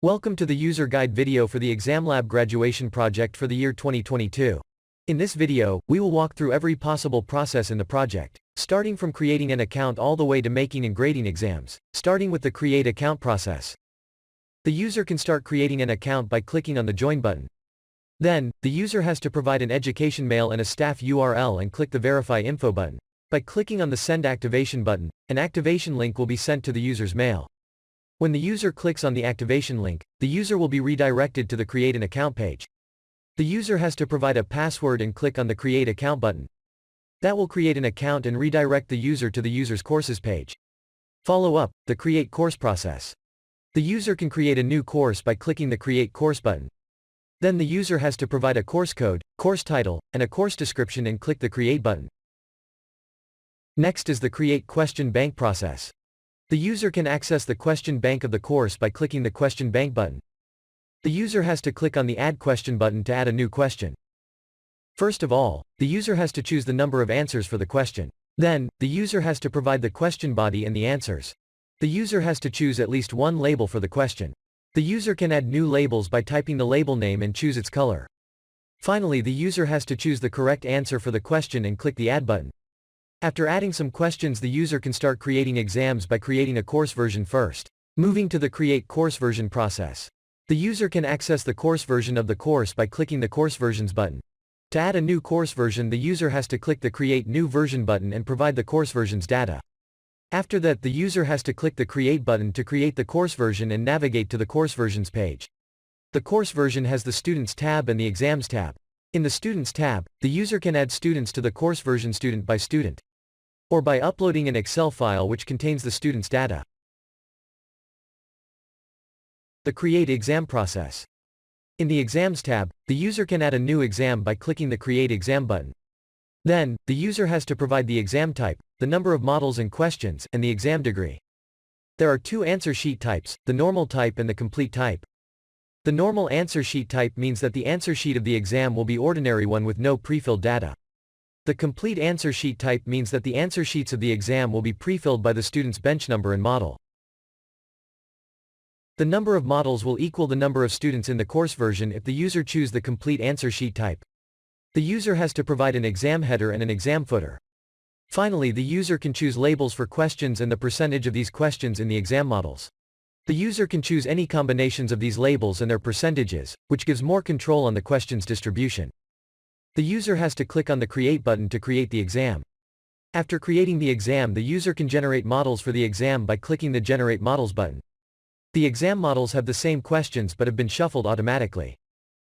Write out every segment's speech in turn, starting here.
Welcome to the user guide video for the ExamLab graduation project for the year 2022. In this video, we will walk through every possible process in the project, starting from creating an account all the way to making and grading exams, starting with the Create Account process. The user can start creating an account by clicking on the Join button. Then, the user has to provide an education mail and a staff URL and click the Verify Info button. By clicking on the Send Activation button, an activation link will be sent to the user's mail. When the user clicks on the activation link, the user will be redirected to the Create an Account page. The user has to provide a password and click on the Create Account button. That will create an account and redirect the user to the user's courses page. Follow up, the Create Course process. The user can create a new course by clicking the Create Course button. Then the user has to provide a course code, course title, and a course description and click the Create button. Next is the Create Question Bank process. The user can access the question bank of the course by clicking the Question Bank button. The user has to click on the Add Question button to add a new question. First of all, the user has to choose the number of answers for the question. Then, the user has to provide the question body and the answers. The user has to choose at least one label for the question. The user can add new labels by typing the label name and choose its color. Finally, the user has to choose the correct answer for the question and click the Add button. After adding some questions, the user can start creating exams by creating a course version first. Moving to the Create Course Version process. The user can access the course version of the course by clicking the Course Versions button. To add a new course version, the user has to click the Create New Version button and provide the course version's data. After that, the user has to click the Create button to create the course version and navigate to the course versions page. The course version has the Students tab and the Exams tab. In the Students tab, the user can add students to the course version student by student, or by uploading an Excel file which contains the student's data. The Create Exam process. In the Exams tab, the user can add a new exam by clicking the Create Exam button. Then, the user has to provide the exam type, the number of models and questions, and the exam degree. There are two answer sheet types, the normal type and the complete type. The normal answer sheet type means that the answer sheet of the exam will be ordinary one with no pre-filled data. The complete answer sheet type means that the answer sheets of the exam will be pre-filled by the student's bench number and model. The number of models will equal the number of students in the course version if the user choose the complete answer sheet type. The user has to provide an exam header and an exam footer. Finally, the user can choose labels for questions and the percentage of these questions in the exam models. The user can choose any combinations of these labels and their percentages, which gives more control on the question's distribution. The user has to click on the Create button to create the exam. After creating the exam, the user can generate models for the exam by clicking the Generate Models button. The exam models have the same questions but have been shuffled automatically.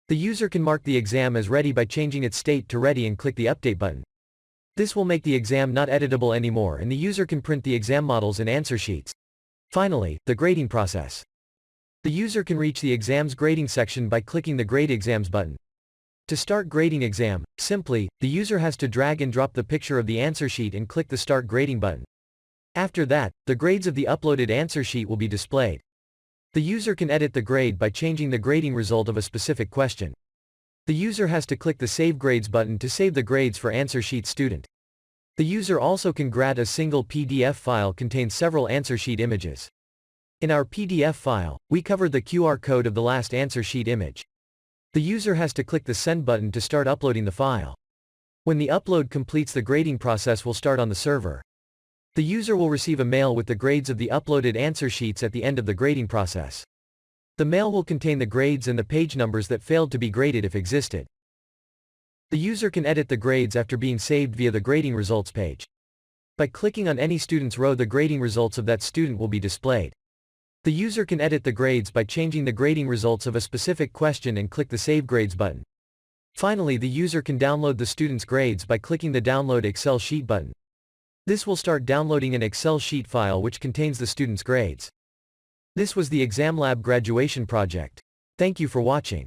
The user can mark the exam as ready by changing its state to ready and click the Update button. This will make the exam not editable anymore and the user can print the exam models and answer sheets. Finally, the grading process. The user can reach the exam's grading section by clicking the Grade Exams button. To start grading exam, simply, the user has to drag and drop the picture of the answer sheet and click the Start Grading button. After that, the grades of the uploaded answer sheet will be displayed. The user can edit the grade by changing the grading result of a specific question. The user has to click the Save Grades button to save the grades for answer sheet student. The user also can grad a single PDF file contains several answer sheet images. In our PDF file, we covered the QR code of the last answer sheet image. The user has to click the Send button to start uploading the file. When the upload completes, the grading process will start on the server. The user will receive a mail with the grades of the uploaded answer sheets at the end of the grading process. The mail will contain the grades and the page numbers that failed to be graded if existed. The user can edit the grades after being saved via the grading results page. By clicking on any student's row, the grading results of that student will be displayed. The user can edit the grades by changing the grading results of a specific question and click the Save Grades button. Finally, the user can download the student's grades by clicking the Download Excel Sheet button. This will start downloading an Excel sheet file which contains the student's grades. This was the ExamLab graduation project. Thank you for watching.